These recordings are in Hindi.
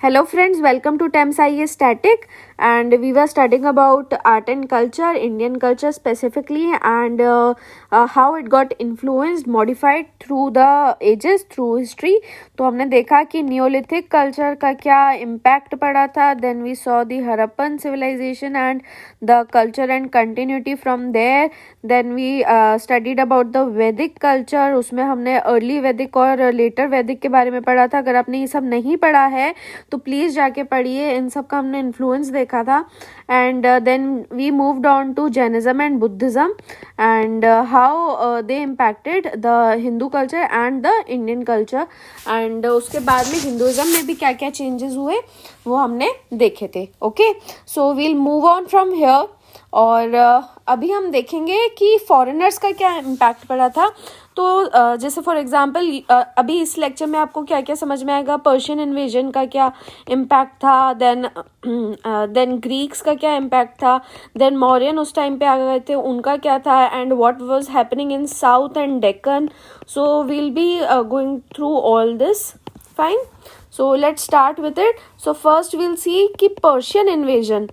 Hello friends, welcome to TEMS IAS Static, and we were studying about art and culture, Indian culture specifically, and how it got influenced, modified through the ages, through history. तो हमने देखा कि Neolithic culture का क्या impact पड़ा था. Then we saw the Harappan civilization and the culture and continuity from there. Then we studied about the Vedic culture. उसमें हमने early Vedic और later Vedic के बारे में पढ़ा था. अगर आपने ये सब नहीं पढ़ा है तो प्लीज़ जाके पढ़िए. इन सब का हमने इन्फ्लुएंस देखा था. And then we moved on to Jainism and Buddhism and how they impacted the Hindu culture and the Indian culture. एंड उसके बाद में हिंदुज़म में भी क्या क्या चेंजेस हुए वो हमने देखे थे. Okay, so we'll move on from here. और अभी हम देखेंगे कि फॉरेनर्स का क्या इम्पैक्ट पड़ा था. तो जैसे फॉर एग्जांपल अभी इस लेक्चर में आपको क्या क्या समझ में आएगा. पर्शियन इन्वेजन का क्या इम्पैक्ट था, देन ग्रीक्स का क्या इम्पैक्ट था, देन मौर्यन उस टाइम पे आ गए थे उनका क्या था, and what was happening in south and Deccan. So we'll be going through all this. Fine, so let's start with it. So first we'll see कि पर्शियन इन्वेजन.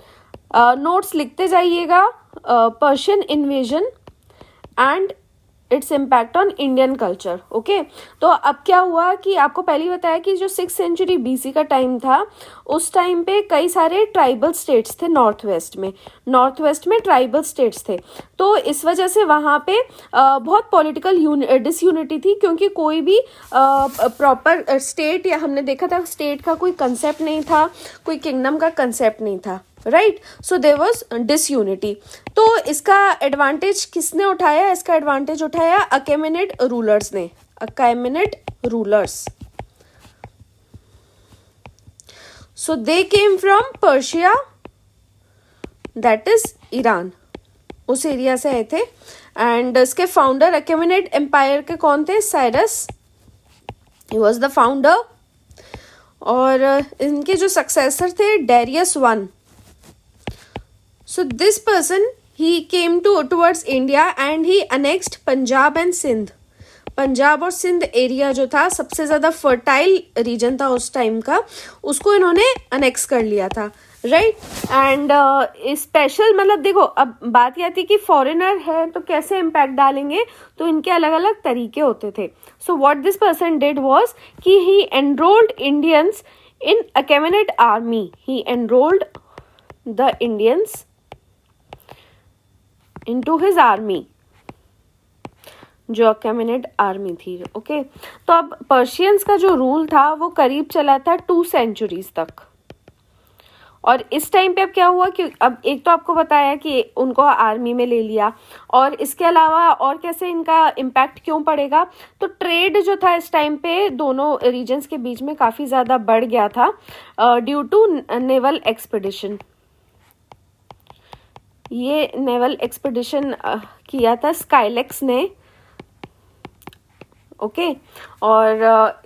नोट्स लिखते जाइएगा. Persian invasion and its impact on Indian culture. Okay, तो अब क्या हुआ कि आपको पहले ही बताया कि जो 6th सेंचुरी BC का टाइम था उस टाइम पे कई सारे ट्राइबल स्टेट्स थे. नॉर्थ वेस्ट में ट्राइबल स्टेट्स थे. तो इस वजह से वहाँ पे बहुत पॉलिटिकल डिसयूनिटी थी, क्योंकि कोई भी प्रॉपर स्टेट, या हमने देखा था स्टेट का कोई कंसेप्ट नहीं था, कोई किंगडम का कंसेप्ट नहीं था. Right, so there was disunity. तो इसका एडवांटेज किसने उठाया? इसका एडवांटेज उठाया अकेमेनिड रूलर्स ने. Achaemenid rulers. So they came from Persia, that is Iran. उस एरिया से आए थे. एंड इसके फाउंडर अकेमेनिड एम्पायर के कौन थे? Cyrus, he was the founder. और इनके जो सक्सेसर थे Darius one. So this person, he came towards India and he annexed Punjab and Sindh. Punjab और सिंध एरिया जो था सबसे ज़्यादा फर्टाइल रीजन था उस टाइम का, उसको इन्होंने अनेक्स कर लिया था. राइट, एंड स्पेशल मतलब देखो, अब बात यह थी कि फॉरेनर है तो कैसे इम्पैक्ट डालेंगे, तो इनके अलग अलग तरीके होते थे. So what this person did was कि he enrolled Indians in Achaemenid army. He enrolled the Indians into his army, जो अकेमेनिड आर्मी थी. ओके, तो अब पर्शियंस का जो रूल था वो करीब चला था 2 सेंचुरीज तक. और इस टाइम पे अब क्या हुआ कि अब एक तो आपको बताया कि उनको आर्मी में ले लिया, और इसके अलावा और कैसे इनका इम्पैक्ट क्यों पड़ेगा, तो ट्रेड जो था इस टाइम पे दोनों रीजन्स के बीच में काफ़ी ज़्यादा बढ़ गया था ड्यू टू नेवल एक्सपेडिशन. ये नेवल एक्सपेडिशन किया था स्काइलेक्स ने. ओके, और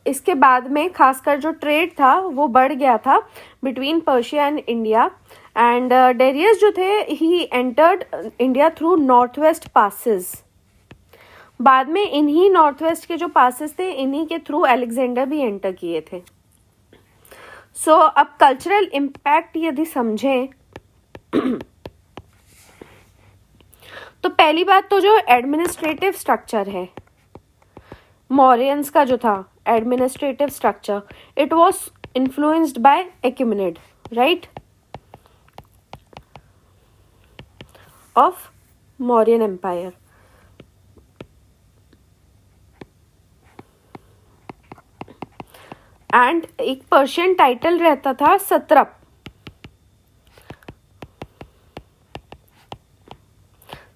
इसके बाद में खासकर जो ट्रेड था वो बढ़ गया था between Persia and India. And Darius जो थे he entered India through north west passes. बाद में इन्हीं नॉर्थ वेस्ट के जो पासेस थे इन्हीं के थ्रू अलेक्जेंडर भी एंटर किए थे. सो अब कल्चरल इम्पैक्ट यदि समझें तो पहली बात तो जो एडमिनिस्ट्रेटिव स्ट्रक्चर है मौर्यंस का जो था administrative structure, it was influenced by Achaemenid, right, of Mauryan empire. And एक पर्शियन टाइटल रहता था सत्रप.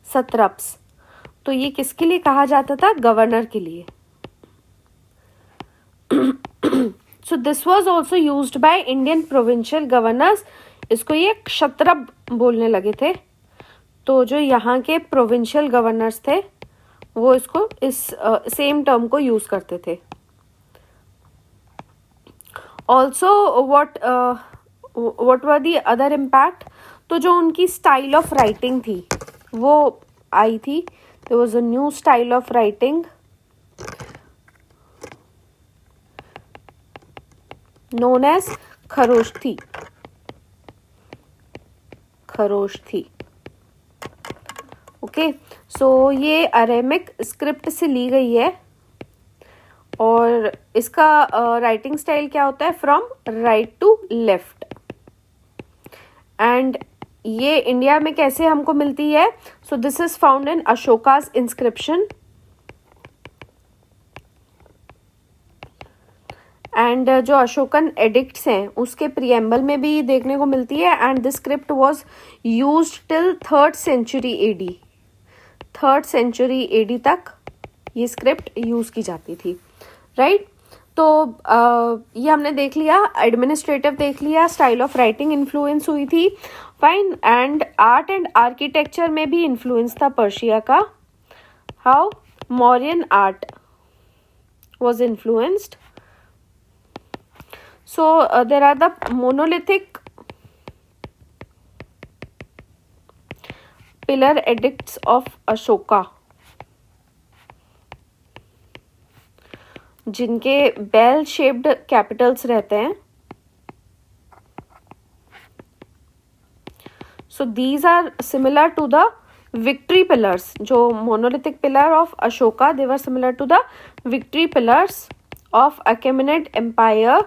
सत्रप्स, तो ये किसके लिए कहा जाता था? गवर्नर के लिए. सो this was also used by Indian provincial governors. इसको ये क्षत्रप बोलने लगे थे. तो जो यहाँ के प्रोविंशियल गवर्नर्स थे वो इसको इस सेम टर्म को यूज करते थे. Also what were the other impact, तो जो उनकी स्टाइल ऑफ राइटिंग थी वो आई थी. There was a new style of writing known as Kharosthi. Okay, so ये अरेमिक स्क्रिप्ट से ली गई है और इसका राइटिंग स्टाइल क्या होता है, from right to left. And ये इंडिया में कैसे हमको मिलती है, so this is found in Ashoka's inscription. And जो अशोकन एडिक्ट्स हैं उसके प्रियम्बल में भी देखने को मिलती है. And this script was use till 3rd century AD. 3rd century AD तक ये स्क्रिप्ट यूज की जाती थी, राइट. तो ये हमने देख लिया, एडमिनिस्ट्रेटिव देख लिया, स्टाइल ऑफ राइटिंग इन्फ्लुएंस हुई थी, fine. And art and architecture में भी इन्फ्लुएंस था पर्शिया का. How Mauryan art was influenced. So there are the monolithic pillar edicts of Ashoka, जिनके बेल शेप्ड कैपिटल्स रहते हैं. So these are similar to the victory pillars. जो monolithic pillar of Ashoka, they were similar to the victory pillars of Achaemenid Empire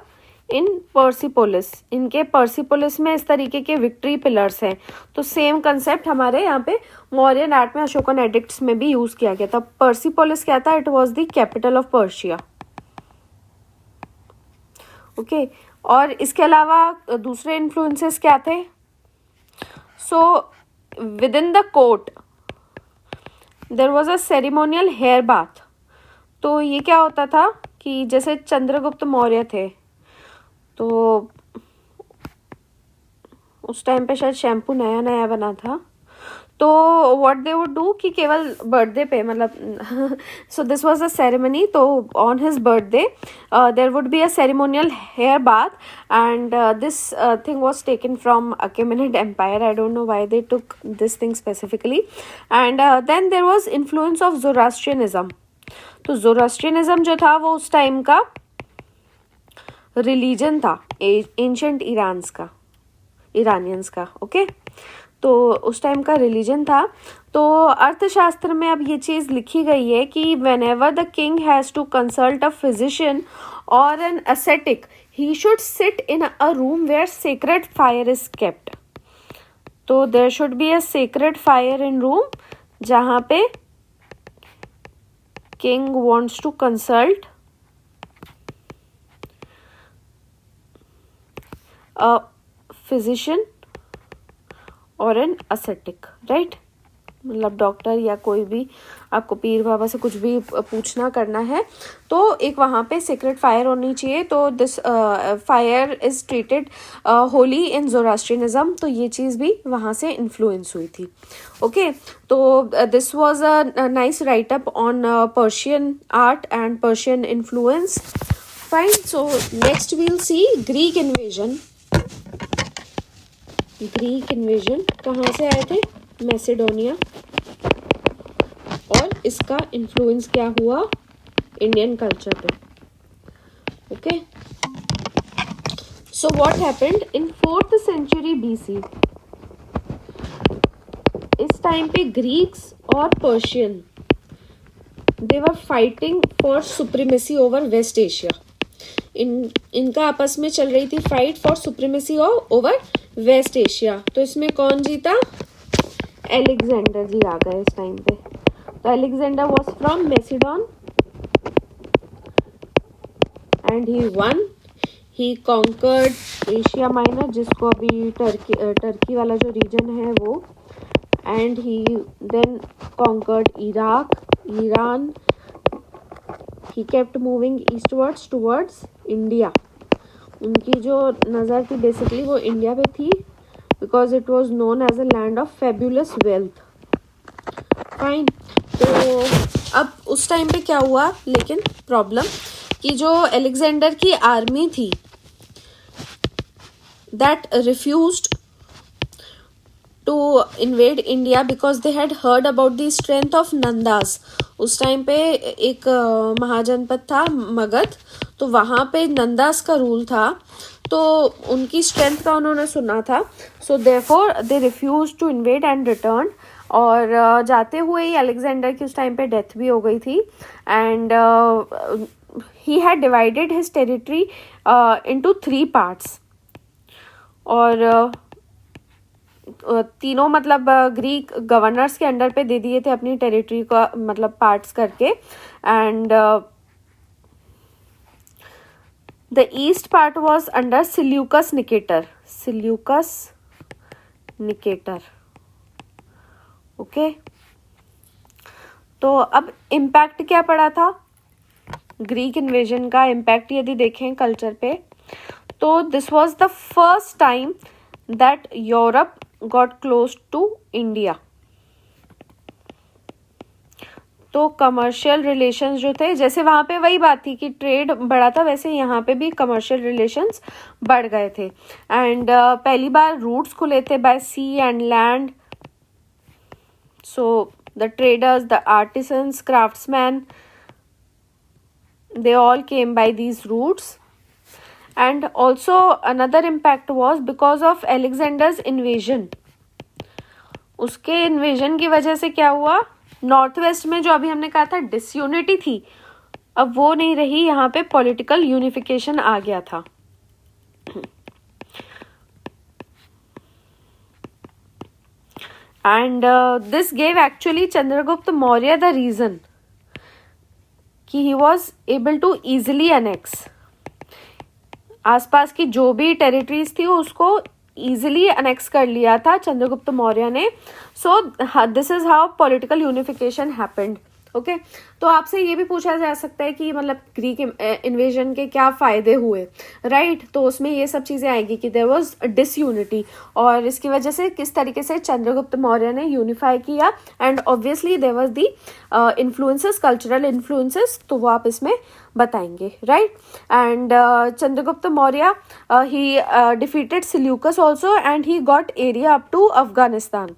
इन पर्सिपोलिस. इनके पर्सिपोलिस में इस तरीके के विक्ट्री पिलर्स हैं. तो सेम कंसेप्ट हमारे यहाँ पे मौर्यन आर्ट में अशोकन एडिक्ट्स में भी यूज किया गया था. पर्सिपोलिस क्या था, it was the capital of Persia. Okay, और इसके अलावा दूसरे इन्फ्लुएंसेस क्या थे. So within the court there was a ceremonial hair bath. तो ये क्या होता था कि जैसे चंद्रगुप्त मौर्य थे तो उस टाइम पे शायद शैम्पू नया नया बना था. तो व्हाट दे वुड डू कि केवल बर्थडे पे, मतलब so this was a ceremony. तो on his birthday there would be a ceremonial hair bath and this thing was taken from Achaemenid empire. I don't know why they took this thing specifically. And then there was influence of Zoroastrianism. तो ज़ोरास्ट्रियनिज्म जो था वो उस टाइम का रिलीजन था, एंशंट इरानियंस का. ओके, तो उस टाइम का रिलीजन था. तो अर्थशास्त्र में अब ये चीज़ लिखी गई है कि whenever the king has to consult a physician और an ascetic, he should sit in a room where sacred fire is kept. तो there should be a sacred fire in room जहाँ पे king wants to consult a physician और एन ascetic, राइट. मतलब डॉक्टर या कोई भी आपको पीर बाबा से कुछ भी पूछना करना है तो एक वहाँ पे सीक्रेट फायर होनी चाहिए. तो this fire is treated holy in Zoroastrianism. तो ये चीज़ भी वहाँ से इन्फ्लुएंस हुई थी. ओके, तो this was a nice write up on Persian art and Persian influence. Fine. So next we'll see Greek invasion. Greek invasion कहाँ से आए थे, मैसेडोनिया. और इसका इन्फ्लुएंस क्या हुआ इंडियन कल्चर पे. Okay, so what happened in 4th century BC. इस टाइम पे ग्रीक्स और Persian they were fighting for supremacy over West Asia. इनका आपस में चल रही थी fight for supremacy over West Asia. तो इसमें कौन जीता, एलेक्जेंडर जी आ गए इस टाइम पे. तो Alexander was from Macedon and he won. He conquered Asia Minor, जिसको अभी टर्की वाला जो रीजन है वो. And he then conquered Iraq, Iran. He kept moving eastwards towards India. उनकी जो नज़र थी बेसिकली वो इंडिया पे थी because it was known as a land of fabulous wealth. Fine. तो अब उस टाइम पे क्या हुआ लेकिन प्रॉब्लम कि जो अलेक्जेंडर की आर्मी थी that refused to invade India because they had heard about the strength of Nandas. उस टाइम पे एक महाजनपद था मगध, तो वहाँ पे नंदास का रूल था, तो उनकी स्ट्रेंथ का उन्होंने सुना था, so therefore they refuse to invade and return. और जाते हुए ही अलेक्जेंडर की उस टाइम पे डेथ भी हो गई थी, and he had divided his territory into 3 parts. और तीनों मतलब ग्रीक गवर्नर्स के अंडर पे दे दिए थे अपनी टेरिटरी का मतलब पार्ट्स करके। And the east part was under Seleucus Nicator, Seleucus Nicator. Okay, तो अब इम्पैक्ट क्या पड़ा था ग्रीक इन्वेजन का? इम्पैक्ट यदि देखें कल्चर पे, तो this was the first time that Europe got close to India. तो कमर्शियल रिलेशंस जो थे, जैसे वहाँ पे वही बात थी कि ट्रेड बढ़ा था, वैसे यहाँ पे भी कमर्शियल रिलेशंस बढ़ गए थे। एंड पहली बार रूट्स खुले थे by sea and land, so the traders, the artisans, craftsmen, they all came by these routes. And also another impact was because of Alexander's invasion. उसके इन्वेजन की वजह से क्या हुआ, नॉर्थ वेस्ट में जो अभी हमने कहा था डिसयूनिटी थी, अब वो नहीं रही, यहाँ पे पॉलिटिकल यूनिफिकेशन आ गया था। And this gave actually Chandragupta Maurya the reason कि he was able to easily annex, आसपास की जो भी टेरिटरीज थी उसको ईजिली अनेक्स कर लिया था चंद्रगुप्त मौर्य ने। सो this is how political unification happened. Okay, तो आपसे ये भी पूछा जा सकता है कि मतलब ग्रीक इन्वेजन के क्या फायदे हुए, राइट? तो उसमें ये सब चीजें आएगी कि देयर वाज डिसयूनिटी, और इसकी वजह से किस तरीके से चंद्रगुप्त मौर्य ने यूनिफाई किया, and obviously there was the influences, cultural influences, तो वो आप इसमें बताएंगे, right? And Chandragupta Maurya he defeated Seleucus also, and he got area up to Afghanistan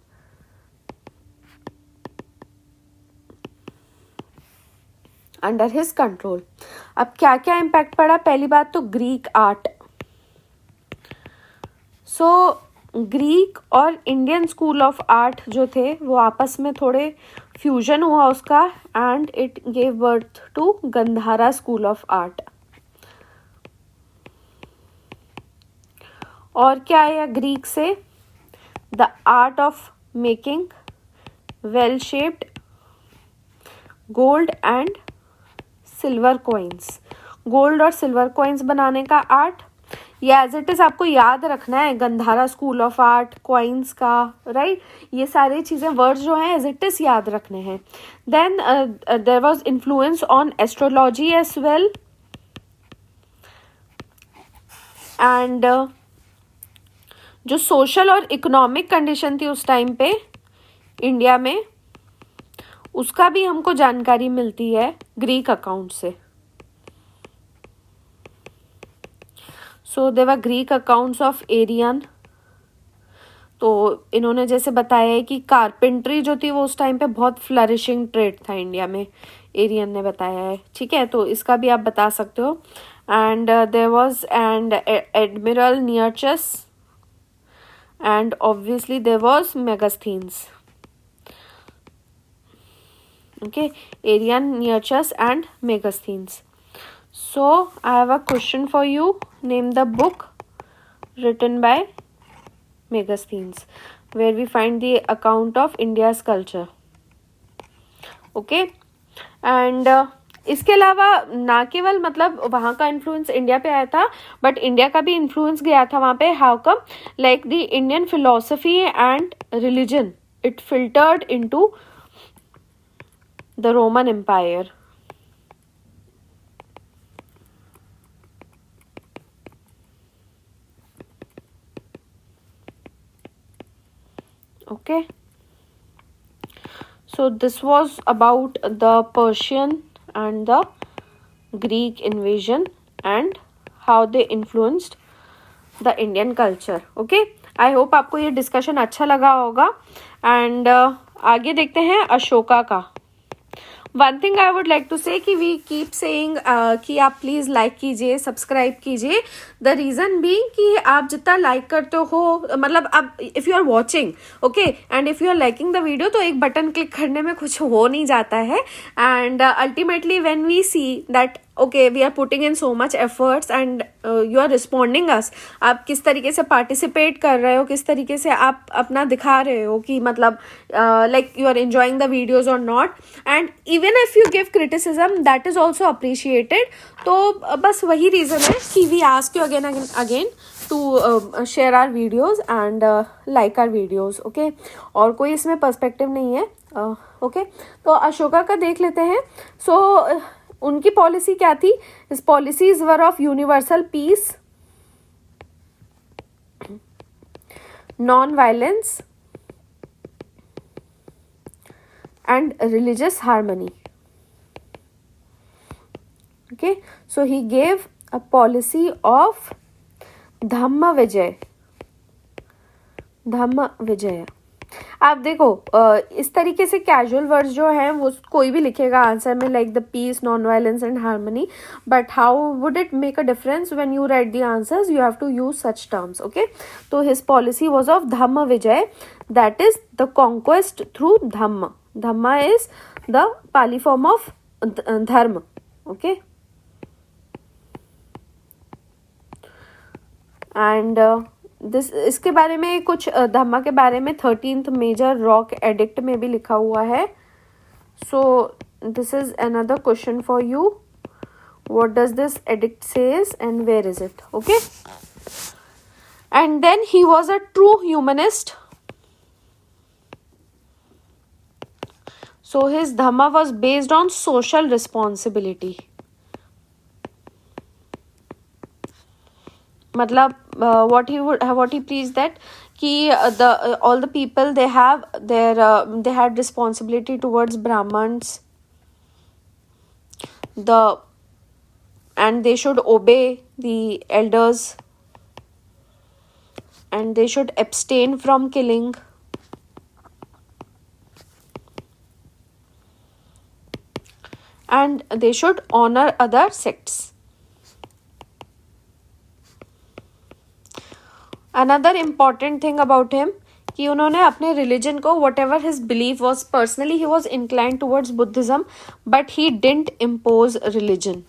under his control. अब क्या क्या इम्पैक्ट पड़ा? पहली बात तो ग्रीक आर्ट। सो ग्रीक और इंडियन स्कूल ऑफ आर्ट जो थे वो आपस में थोड़े फ्यूजन हुआ उसका, and it gave birth to Gandhara school of art. और क्या आया ग्रीक से? The art of making well shaped gold and silver coins, gold और सिल्वर कॉइन्स बनाने का आर्ट। ये एज इट इज आपको याद रखना है, Gandhara school of art, coins का, राइट? ये सारी चीजें वर्ड्स जो हैं एज इट इज याद रखने हैं। Then there was influence on astrology as well, and जो सोशल और इकोनॉमिक कंडीशन थी उस टाइम पे इंडिया में, उसका भी हमको जानकारी मिलती है ग्रीक अकाउंट से। So there were Greek accounts of Arrian, तो इन्होंने जैसे बताया है कि कारपेंट्री जो थी वो उस टाइम पे बहुत फ्लरिशिंग ट्रेड था इंडिया में, एरियन ने बताया है, ठीक है? तो इसका भी आप बता सकते हो। And there was and admiral Nearchus, and obviously there was Megasthenes. Okay, Arian, Nearchus and Megasthenes. So I have a question for you. Name the book written by Megasthenes where we find the account of India's culture. Okay, and इसके अलावा ना केवल मतलब वहाँ का इन्फ्लुएंस इंडिया पे आया था, बट इंडिया का भी इन्फ्लुएंस गया था वहाँ पे। How come? Like the Indian philosophy and religion, it filtered into the Roman Empire. Okay, so this was about the Persian and the Greek invasion and how they influenced the Indian culture. Okay, I hope आपको ये डिस्कशन अच्छा लगा होगा। एंड आगे देखते हैं अशोका का। One thing I would like to say कि वी कीप सेइंग कि आप प्लीज़ लाइक कीजिए, सब्सक्राइब कीजिए. द रीज़न बीइंग कि आप जितना लाइक करते हो, मतलब आप if you are watching, okay, and if you are liking the video, तो एक बटन क्लिक करने में कुछ हो नहीं जाता है. And ultimately when we see that okay we are putting in so much efforts and you are responding us, आप किस तरीके से पार्टिसिपेट कर रहे हो, किस तरीके से आप अपना दिखा रहे हो कि मतलब like you are enjoying the videos और not, and even if you give criticism that is also appreciated. तो बस वही रीज़न है कि we ask you again to share our videos and like our videos. Okay, और कोई इसमें पर्सपेक्टिव नहीं है. ओके, तो अशोका का देख लेते हैं. सो उनकी पॉलिसी क्या थी? His policies were of universal peace, non violence and religious harmony. Okay, so he gave a policy of Dhamma Vijaya. आप देखो इस तरीके से कैजुअल वर्ड्स जो हैं वो कोई भी लिखेगा आंसर में, like the peace, non violence and harmony, but how would it make a difference when you write the answers? You have to use such terms. Okay, तो his policy was of Dhamma Vijay, that is the conquest through Dhamma. Dhamma is the Pali form of dharma. Okay, and this इसके बारे में कुछ धम्मा के बारे में 13th मेजर रॉक एडिक्ट में भी लिखा हुआ है. So this is another question for you. What does this edict says and where is it? Okay, and then he was a true humanist. So his dhamma was based on social responsibility. मतलब what he preached that कि all the people they have they had responsibility towards Brahmins, and they should obey the elders, and they should abstain from killing. And they should honor other sects. Another important thing about him कि उन्होंने अपने religion को, whatever his belief was, personally he was inclined towards Buddhism, but he didn't impose religion.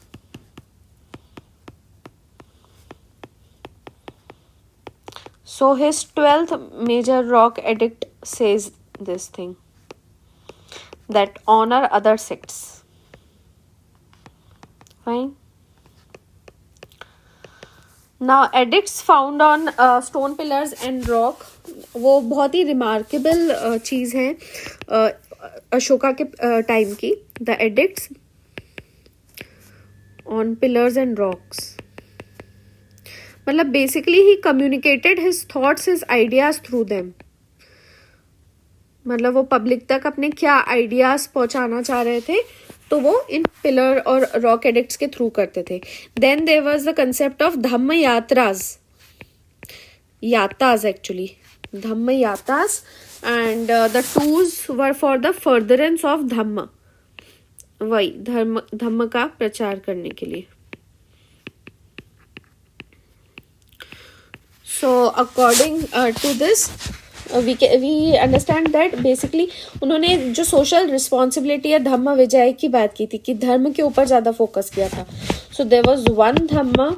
So his 12th major rock edict says this thing, that honor other sects. Fine. Now edicts found on stone pillars and rock, वो बहुत ही रिमार्केबल चीज़ है अशोका के टाइम की. The edicts on pillars and rocks, मतलब basically he communicated his thoughts, his ideas through them. मतलब वो पब्लिक तक अपने क्या आइडियाज पहुंचाना चाह रहे थे, तो वो इन पिलर और रॉक एडिक्ट्स के थ्रू करते थे. Then there was the concept of Dhamma Yatras actually Dhamma Yatras, and the tools were for the furtherance of Dhamma, वही धम्म का प्रचार करने के लिए. So according to this we understand that basically उन्होंने जो सोशल रिस्पॉन्सिबिलिटी या धम्म विजय की बात की थी कि धर्म के ऊपर ज़्यादा फोकस किया था. So there was one Dhamma,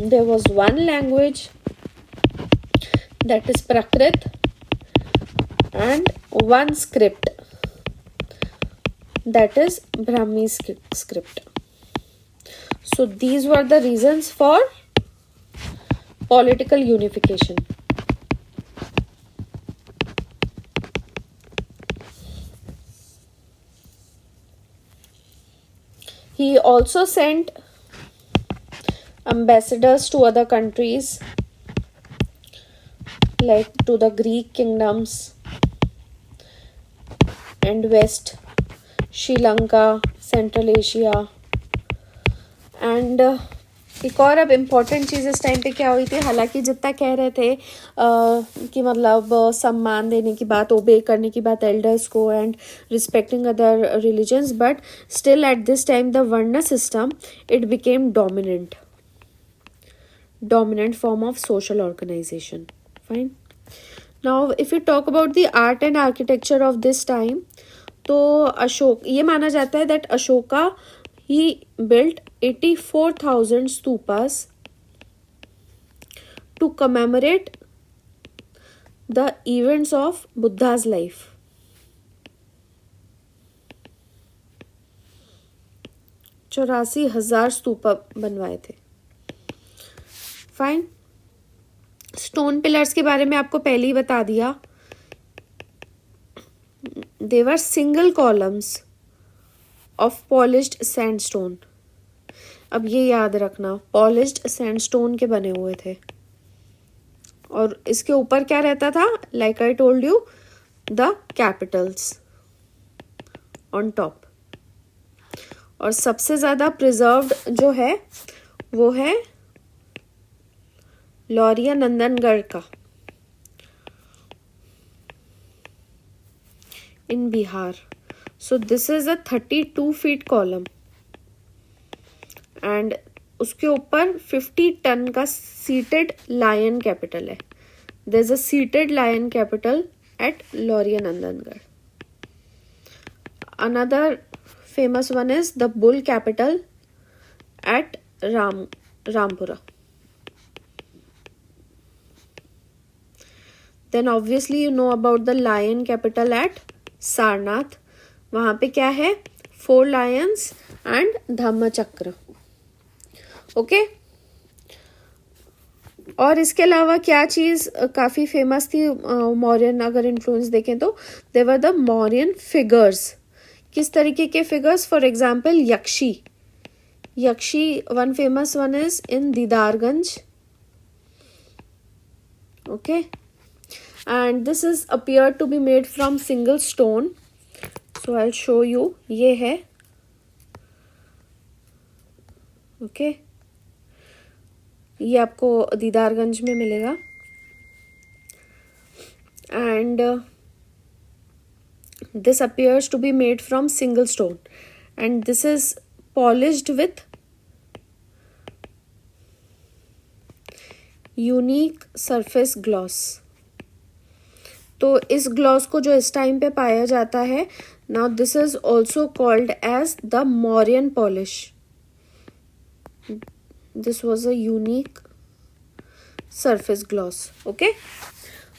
there was one language, that is Prakrit, and one script, that is Brahmi script. So these were the reasons for political unification. He also sent ambassadors to other countries, like to the Greek kingdoms and West, Sri Lanka, Central Asia, and एक और अब इम्पॉर्टेंट चीज़ इस टाइम पे क्या हुई थी, हालांकि जितना कह रहे थे कि मतलब सम्मान देने की बात, ओबे करने की बात एल्डर्स को and respecting other religions, but still at this time the varna system it became dominant form of social organization. Fine. Now if you talk about the art and architecture of this time, तो अशोक, ये माना जाता है that Ashoka he built 84,000 stupas to commemorate the events of Buddha's life. 84,000 stupa बनवाए थे. फाइन. स्टोन पिलर्स के बारे में आपको पहले ही बता दिया. They were single columns of polished sandstone. अब ये याद रखना, पॉलिश्ड सैंडस्टोन के बने हुए थे और इसके ऊपर क्या रहता था, like I told you, the Capitals on top. और सबसे ज्यादा प्रिजर्व्ड जो है वो है लौरिया नंदनगढ़ का in Bihar. So this is a 32 feet column and उसके ऊपर 50 टन का seated lion capital है. There's a seated lion capital at Loriya Nandangarh. Another famous one is the bull capital at Rampura. Then obviously you know about the lion capital at Sarnath. वहां पे क्या है, 4 lions एंड धम्मचक्र. ओके. और इसके अलावा क्या चीज काफी फेमस थी मौर्यन अगर इन्फ्लुएंस देखें तो, दे वर द मौर्यन फिगर्स. किस तरीके के figures, for example यक्षी. One famous one is in Didarganj. Okay. And this is appeared to be made from single stone. So I'll show you. ये है. Okay. ये आपको दीदारगंज में मिलेगा. And this appears to be made from single stone. And this is polished with unique surface gloss. तो इस ग्लॉस को जो इस टाइम पे पाया जाता है, now this is also called as the Mauryan polish. This was a unique surface gloss. Okay.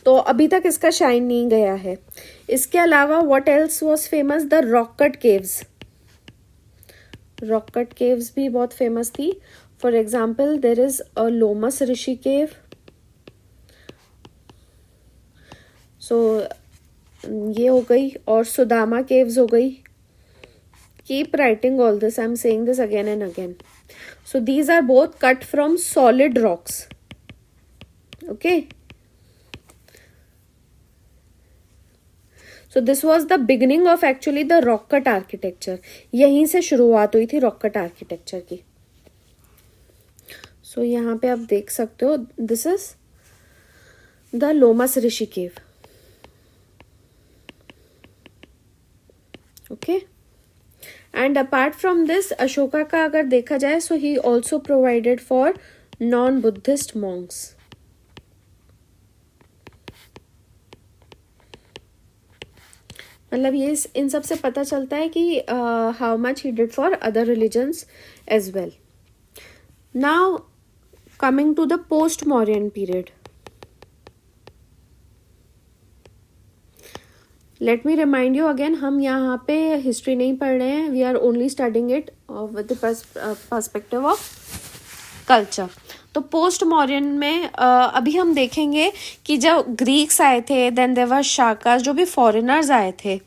तो अभी तक इसका शाइन नहीं गया है. इसके अलावा what else was famous, the rock cut caves. Rock cut caves भी बहुत फेमस थी. For example there is a Lomas Rishi cave. So ये हो गई. और सुदामा केव्स हो गई. Keep writing all this, I am saying this again and again. So these are both cut from solid rocks. Okay. So this was the beginning of actually the rock cut architecture. यहीं से शुरुआत हुई थी रॉक कट आर्किटेक्चर की. सो यहाँ पे आप देख सकते हो, this is the Lomas Rishi cave. Okay. And apart from this, Ashoka का अगर देखा जाए, so he also provided for non Buddhist monks. मतलब ये इन सब से पता चलता है कि how much he did for other religions as well. Now coming to the post Mauryan period. Let me remind you again, हम यहाँ पे हिस्ट्री नहीं पढ़ रहे हैं. We are only studying it with the perspective of culture. तो पोस्ट मॉर्यन में अभी हम देखेंगे कि जब ग्रीक्स आए थे, देन देवर शाकास, जो भी फॉरेनर्स आए थे,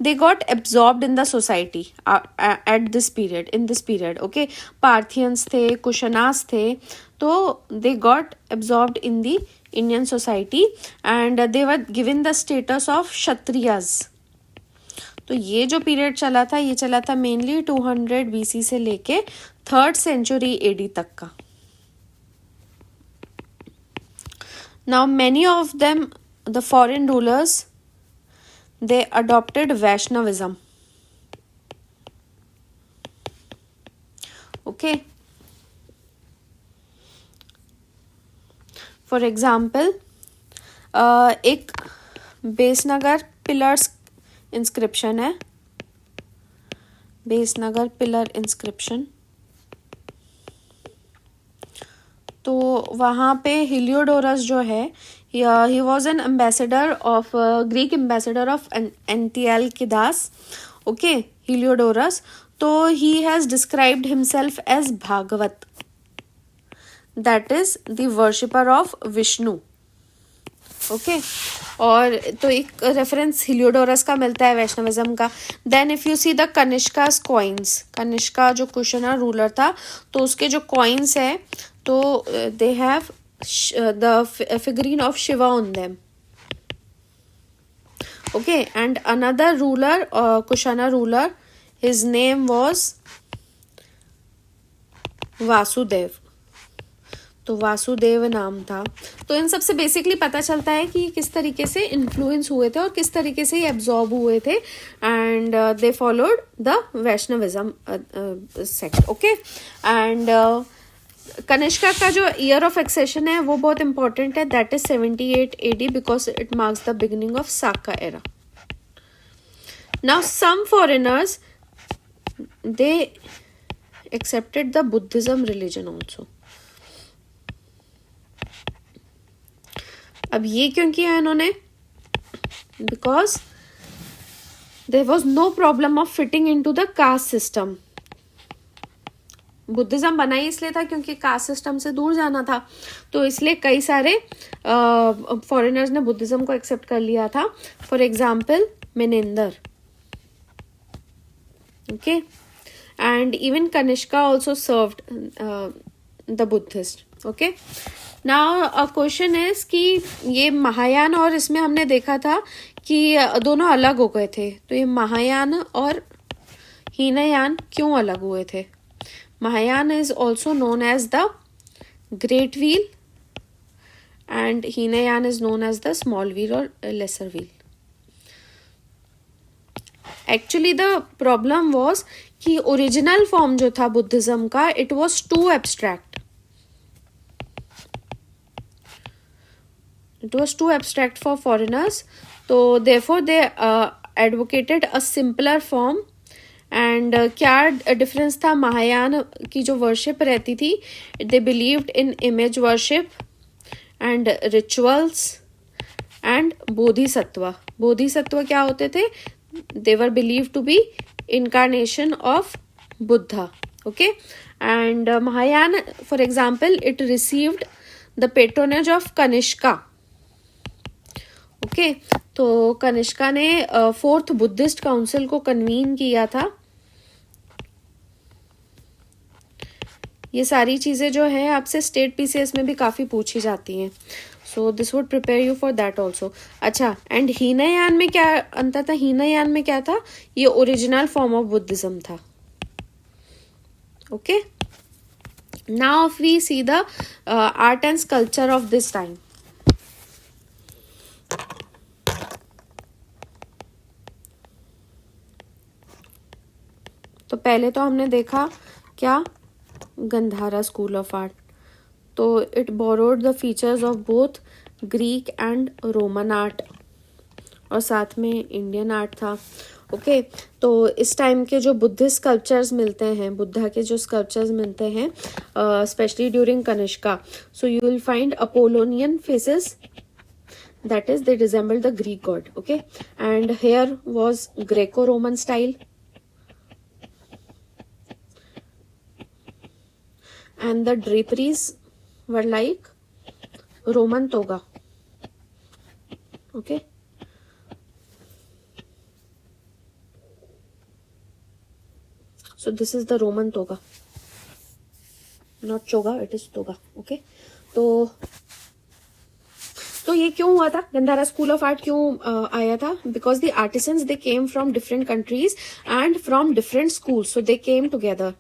they got absorbed in the society at this period, in this period. Okay. Parthians थे, कुशनास थे, तो they got absorbed in the Indian society and they were given the status of Kshatriyas. तो ये जो पीरियड चला था, ये चला था मेनली 200 BC से लेके 3rd century AD तक का. Now many of them, the foreign rulers, they adopted Vaishnavism. Okay, for example, एक बेसनगर पिलर्स इंस्क्रिप्शन है, बेसनगर पिलर इंस्क्रिप्शन. तो वहाँ पे हिलियोडोरस जो है, he was an ambassador of Greek ambassador of Antialcidas. Okay, Heliodorus. तो he has described himself as Bhagavata, that is the worshipper of Vishnu. Okay, और तो एक रेफरेंस हिलियोडोरस का मिलता है वैष्णविज्म का. Then if you see the Kanishka's coins, Kanishka जो कुशना रूलर था, तो उसके जो कॉइन्स है, तो they have the figurine of Shiva on them. Okay, and another ruler, Kushana ruler, his name was Vasudev. तो वासुदेव नाम था. तो इन सबसे बेसिकली पता चलता है कि किस तरीके से इन्फ्लुएंस हुए थे और किस तरीके से ये एब्जॉर्ब हुए थे, and they followed the Vaishnavism sect. Okay, and Kanishka का जो ईयर ऑफ एक्सेशन है वो बहुत इंपॉर्टेंट है, that is 78 AD, because it marks the beginning of Saka era. Now some foreigners, they accepted the Buddhism religion also. अब ये क्यों किया इन्होंने? Because there was no problem of fitting into the caste system. Buddhism बना ही इसलिए था क्योंकि कास्ट सिस्टम से दूर जाना था, तो इसलिए कई सारे फॉरेनर्स ने बुद्धिज्म को एक्सेप्ट कर लिया था. For example Menander. Okay, and even Kanishka also served the Buddhist. Okay, now question is कि ये महायान और इसमें हमने देखा था कि दोनों अलग हो गए थे, तो ये महायान और हीनयान क्यों अलग हुए थे? Mahayana is also known as the great wheel and Hinayan is known as the small wheel or lesser wheel. Actually the problem was कि ओरिजिनल फॉर्म जो था बुद्धिज्म का, it was too abstract. It was too abstract for foreigners. So therefore they advocated a simpler form. And क्या डिफरेंस था महायान की जो वर्शिप रहती थी? They believed in image worship and rituals and Bodhisattva. Bodhisattva क्या होते थे? They were believe to be incarnation of Buddha. Okay, and Mahayana for example it received the patronage of Kanishka. Okay, तो कनिष्का ने फोर्थ बुद्धिस्ट काउंसिल को कन्वीन किया था. ये सारी चीजें जो है आपसे स्टेट पीसीएस में भी काफी पूछी जाती हैं, so this would prepare you for that also. अच्छा, एंड हीनयान में क्या अंतर था? हीनयान में क्या था? ये ओरिजिनल फॉर्म ऑफ बुद्धिज्म था. Okay, now if we see the art and sculpture of this time. तो पहले तो हमने देखा क्या? Gandhara school of art. तो it borrowed the features of both Greek and Roman art, और साथ में इंडियन आर्ट था. ओके, तो इस टाइम के जो बुद्धिस्ट स्कल्पचर्स मिलते हैं, बुद्धा के जो स्कल्पचर्स मिलते हैं specially during Kanishka, so you will find Apollonian faces, that is they resemble the Greek god. Okay, and here was Greco-Roman style, and the draperies were like Roman toga. Okay, so this is the Roman toga, not choga, it is toga. Okay, तो ये क्यों हुआ था? गंधारा स्कूल ऑफ आर्ट क्यों आया था? Because the artisans they came from different countries and from different schools, so they came together.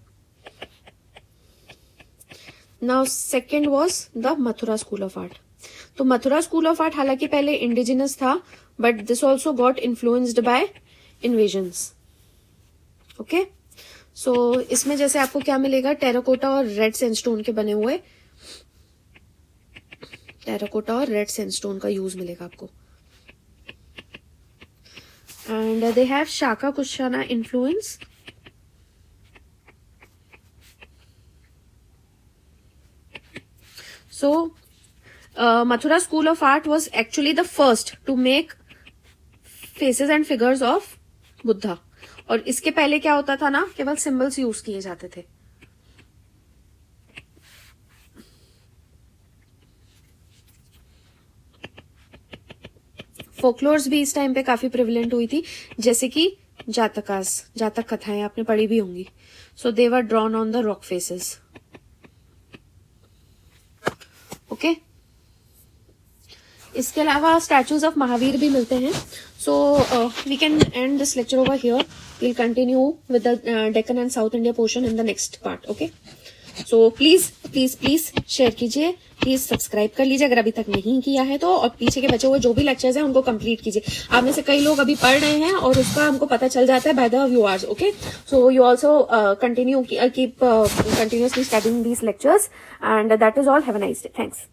Now second was the Mathura school of art. तो मथुरा स्कूल ऑफ आर्ट हालांकि पहले इंडिजिनस था, but this also got influenced by invasions. Okay, so इसमें जैसे आपको क्या मिलेगा, टेराकोटा और रेड सैंडस्टोन के बने हुए, टेराकोटा और रेड सैंडस्टोन का यूज मिलेगा आपको. And they have Shaka Kushana influence. So, Mathura School of Art was actually the first to make faces and figures of Buddha. और इसके पहले क्या होता था ना, केवल सिंबल्स यूज किए जाते थे. फोकलोर्स भी इस टाइम पे काफी प्रिविलेंट हुई थी, जैसे कि जातक कथाएं आपने पढ़ी भी होंगी. So they were drawn on the rock faces. Okay, इसके अलावा स्टैचूज ऑफ महावीर भी मिलते हैं. So we can end this lecture over here. We'll continue with the Deccan and south India portion in the next part. Okay, so please please please share कीजिए, प्लीज सब्सक्राइब कर लीजिए अगर अभी तक नहीं किया है तो, और पीछे के बचे हुए जो भी लेक्चर्स हैं उनको कंप्लीट कीजिए. आप में से कई लोग अभी पढ़ रहे हैं और उसका हमको पता चल जाता है by the viewers. Okay, so you also continue keep continuously studying these lectures, and that is all. Have a nice day. Thanks.